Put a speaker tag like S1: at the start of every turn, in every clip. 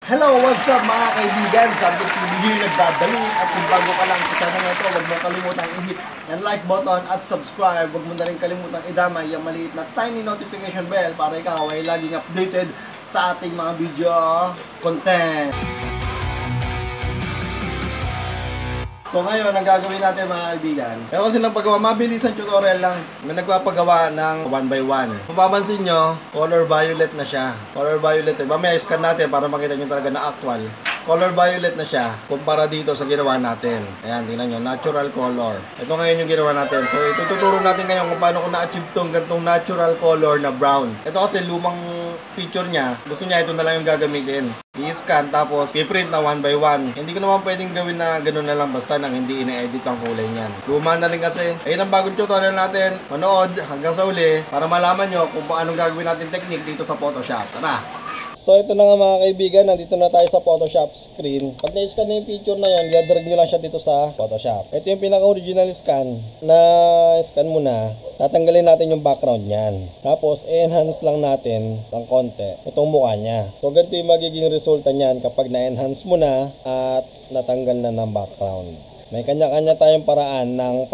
S1: Hello, what's up mga kaibigan? Sabi ko here nagdadali at kung bago ka lang sa channel na ito, huwag mo kalimutang i-hit ang like button at subscribe. Huwag mo na rin kalimutang idamay yung maliit na tiny notification bell para ikaw ay laging updated sa ating mga video content. So ngayon, ang gagawin natin mga kaibigan, pero kasi nang paggawa, mabilis ang tutorial lang. May nagpapagawa ng 1x1. Kung mapapansin nyo, color violet na siya. Color violet eh. Mamaya scan natin para makita nyo talaga na actual. Color violet na siya kumpara dito sa ginawa natin. Ayan, tingnan nyo, natural color. Ito ngayon yung ginawa natin. So ituturo natin ngayon kung paano ko na-achieve tong gantong natural color na brown. Ito kasi lumang picture niya. Gusto niya ito na lang yung gagamitin. I-scan tapos i-print na 1x1. Hindi ko naman pwedeng gawin na gano'n na lang basta nang hindi ina-edit ang kulay niyan. Luma na rin kasi. Ayun ang bagong tutorial natin. Manood hanggang sa uli para malaman nyo kung paano gagawin natin technique dito sa Photoshop. Tara! So ito na nga mga kaibigan, nandito na tayo sa Photoshop screen. Pag na-scan na yung picture na yun, i-drag nyo lang siya dito sa Photoshop. Ito yung pinaka-original scan na scan mo na. Tatanggalin natin yung background niyan. Tapos i-enhance lang natin ng konti itong mukha niya. So ganito yung magiging resulta niyan kapag na-enhance mo na at natanggal na ng background. May kanya-kanya tayong paraan ng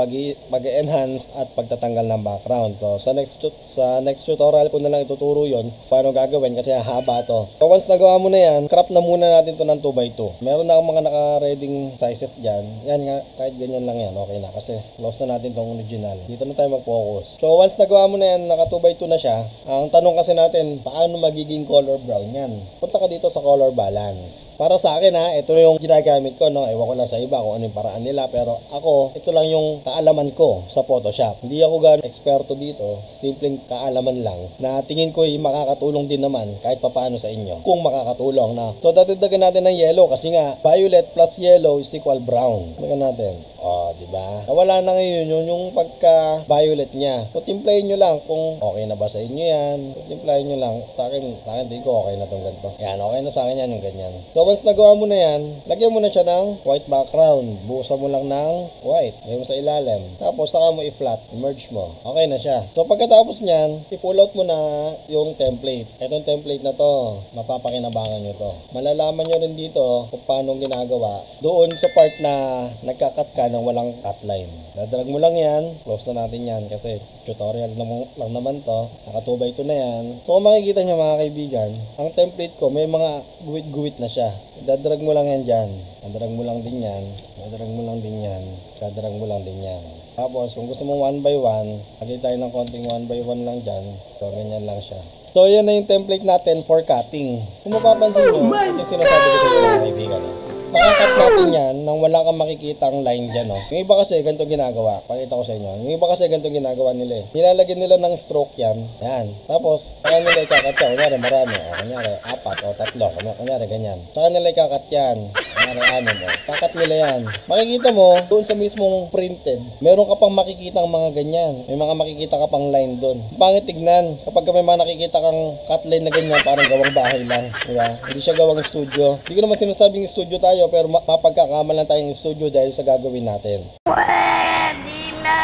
S1: pag-enhance at pagtatanggal ng background. So sa next tutorial ko na lang ituturo yon paano gagawin kasi haba to. So once nagawa mo na yan, crop na muna natin to ng 2x2. Meron na akong mga naka-reading sizes dyan. Yan nga, kahit ganyan lang yan, okay na kasi close na natin tong original. Dito na tayo mag-focus. So once nagawa mo na yan, naka 2x2 na siya. Ang tanong kasi natin, paano magiging color brown yan? Punta ka dito sa color balance. Para sa akin ha, ito yung ginagamit ko, no? Ewan ko lang sa iba kung ano yung paraan nila, pero ako, ito lang yung kaalaman ko sa Photoshop. Hindi ako gano'ng eksperto dito, simpleng kaalaman lang na tingin ko ay makakatulong din naman kahit papaano sa inyo kung makakatulong na. So dadagdagan natin ng yellow kasi nga violet plus yellow is equal brown. Tingnan natin. Oh, di ba? Nawala na ngayon yung pagka violet niya. So timplahin niyo lang kung okay na ba sa inyo 'yan. So, timplahin niyo lang. Sa akin din ko okay na tong ganito. Yan, okay na sa akin yan yung ganyan. So once nagawa mo na yan, lagyan mo na siya ng white background. Buhusan mo lang ng white. Lagyan mo sa ilalim. Tapos saka mo i-flat, i-merge mo. Okay na siya. So pagkatapos niyan, i-pull out mo na yung template. Etong template na to, mapapakinabangan niyo to. Malalaman niyo rin dito kung paano ginagawa doon sa part na nagka-cut ka ng walang cut line. Dadrag mo lang yan. Close na natin yan kasi tutorial lang naman to. Naka 2x2 na yan. So kung makikita nyo mga kaibigan, ang template ko may mga guwit-guwit na siya. Dadrag mo lang yan dyan. Dadrag mo lang din yan. Dadrag mo lang din yan. Dadrag mo lang din yan. Tapos kung gusto mong 1x1, lagay tayo ng konting 1x1 lang dyan. So ganyan lang siya. So yan na yung template natin for cutting. Kung mapapansin nyo, yung sinasabi ko sa mga kaibigan. Makakat natin yan nang wala kang makikitang line dyan, no? Yung iba kasi ganito ginagawa. Pakita ko sa inyo. Yung iba kasi ganito ginagawa nila eh. Nilalagyan nila ng stroke yan. Yan. Tapos, saka nila ikakat yan. Kunyari marami. O, kunyari 4 o 3. Kunyari ganyan. Saka nila ikakat yan. Kunyari 6 o. Kakat nila yan. Makikita mo, doon sa mismong printed, meron ka pang makikitang mga ganyan. May mga makikita ka pang line doon. Pangit tignan. Kapag may mga nakikita kang cut line na ganyan, parang gawang bahay lang. Diba? Hindi siya gawang studio. Hindi ko naman sinasabing studio tayo, pero mapagkakamalan tayong studio dahil sa gagawin natin. Pwede na!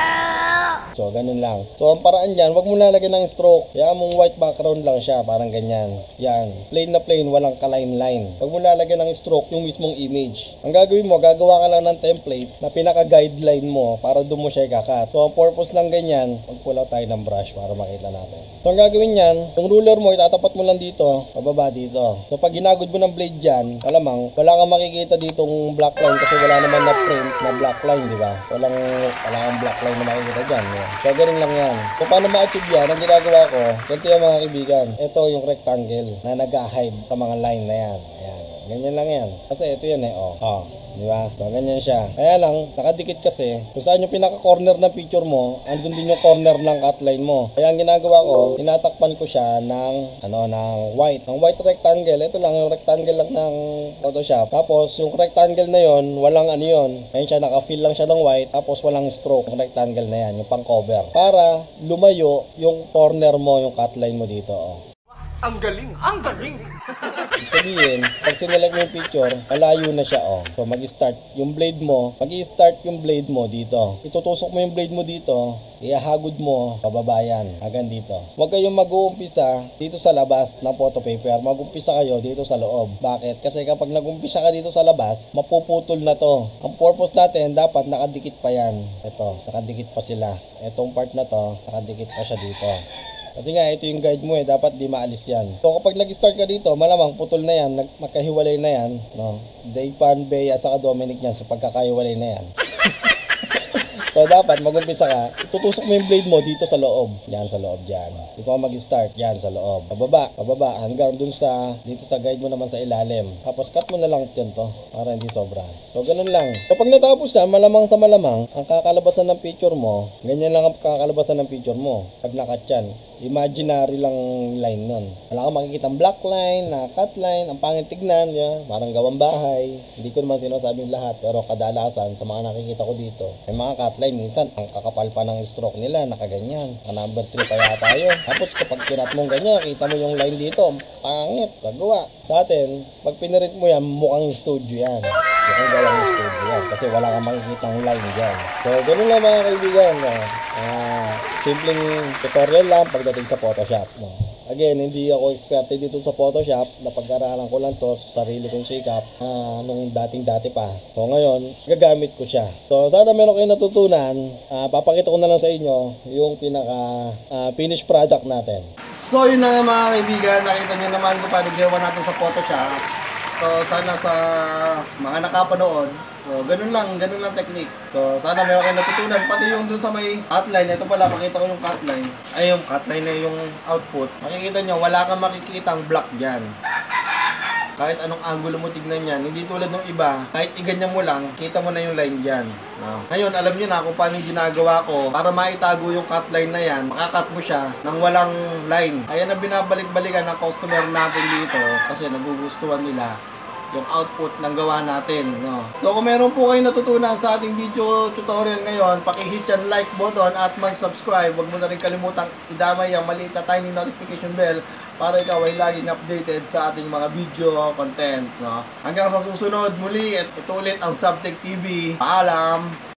S1: So, ganun lang. So, ang paraan dyan, wag mo lalagyan ng stroke. Kaya mong white background lang siya, parang ganyan. Yan. Plain na plain, walang ka-line-line. Wag mo lalagyan ng stroke yung mismong image. Ang gagawin mo, gagawa ka lang ng template na pinaka-guideline mo para doon mo siya ikakat. So, ang purpose ng ganyan, mag-pull out tayo ng brush para makita natin. So, ang gagawin yan, yung ruler mo, itatapat mo lang dito, pababa dito. So, pag ginagod mo ng blade dyan, alamang, wala kang makikita ditong black line kasi wala naman na print na black line, di ba? Wala kang black line na makikita dyan. So, ganun lang yan. So, paano ma-achieve yan? Ang ginagawa ko, ganito yung mga kaibigan. Ito yung rectangle na nag-hide sa mga line na yan. Ayan. Ganyan lang yan. Kasi ito yan eh. Oh. Di ba? So, ganyan siya. Kaya lang, nakadikit kasi. Kung saan yung pinaka-corner ng picture mo, andun din yung corner ng outline mo. Kaya ang ginagawa ko, tinatakpan ko siya ng white. Ang white rectangle, ito lang yung rectangle lang ng Photoshop. Tapos, yung rectangle na yon, walang ano yun. Ayun siya, naka-fill lang siya ng white. Tapos, walang stroke. Yung rectangle na yan, yung pang-cover. Para lumayo yung corner mo, yung outline mo dito. Oh.
S2: Ang galing! Ang galing!
S1: Ibig sabihin, pag sinelect mo yung picture, malayo na siya, oh. So, mag-start yung blade mo. Mag-i-start yung blade mo dito. Itutusok mo yung blade mo dito. Ihahagod mo, pababa yan. Hanggang dito. Huwag kayong mag-uumpisa dito sa labas ng photo paper. Mag-umpisa kayo dito sa loob. Bakit? Kasi kapag nag-umpisa ka dito sa labas, mapuputol na to. Ang purpose natin, dapat nakadikit pa yan. Ito, nakadikit pa sila. Itong part na to, nakadikit pa siya dito. Kasi nga, ito yung guide mo eh. Dapat di maalis yan. So, kapag nag-start ka dito, malamang putol na yan. Magkahiwalay na yan. No? Dave Pan, Bea, saka Dominic yan. So, pagkakahiwalay na yan. So, dapat mag-umpisa ka. Tutusok mo yung blade mo dito sa loob. Yan, sa loob dyan. Dito ka mag-start. Yan, sa loob. Pababa, pababa. Hanggang dun sa, dito sa guide mo naman sa ilalim. Tapos, cut mo na lang yan to. Para hindi sobra. So, ganun lang. Kapag natapos yan, malamang sa malamang, ang kakalabasan ng picture mo, ganyan lang ang kakalabasan ng picture mo. Pag nakat yan. Imaginary lang line nun. Wala kang makikita black line, na cut line, ang pangit tignan, yeah. Parang gawang bahay. Hindi ko naman sinasabing lahat, pero kadalasan sa mga nakikita ko dito, may mga cut line, minsan ang kakapal pa ng stroke nila, nakaganyan. Number 3 pa yata yun. Tapos kapag kinat mong ganyan, kita mo yung line dito, pangit, sagawa. Sa atin, pag pinirit mo yan, mukhang studio yan. Mukhang gawang studio yan. Kasi wala kang makikita ng line dyan. So, ganun lang mga kaibigan. Simpleng tutorial lang pagdating sa Photoshop. No? Again, hindi ako expert dito sa Photoshop. Napag-aralan ko lang to sa sarili kong sikap nung dating-dati pa. So ngayon, gagamit ko siya. So sana meron kayong natutunan. Papakita ko na lang sa inyo yung pinaka finished product natin. So yun na nga mga kaibigan. Nakita nyo naman kung paano ginawa natin sa Photoshop. So sana sa mga nakapanood, so, ganun lang technique. So, sana meron kayo natutunan. Pati yung dun sa may hotline, ito pala, makita ko yung hotline. Ay, yung hotline na yung output. Makikita nyo, wala kang makikitang block dyan. Kahit anong angulo mo tignan yan, hindi tulad ng iba, kahit iganyan mo lang, kita mo na yung line dyan. No? Ngayon, alam nyo na kung paano yung ginagawa ko. Para maitago yung cut line na yan, makakat mo siya ng walang line. Ayan ang binabalik-balikan ng customer natin dito kasi nagugustuhan nila yung output ng gawa natin, no? So kung meron po kayong natutunan sa ating video tutorial ngayon, paki-hit yung like button at mag-subscribe. Huwag mo na rin kalimutang idamay ang maliit na tiny notification bell para ikaw ay laging updated sa ating mga video content, no? Hanggang sa susunod muli, at ito ulit ang Subtech TV. Paalam!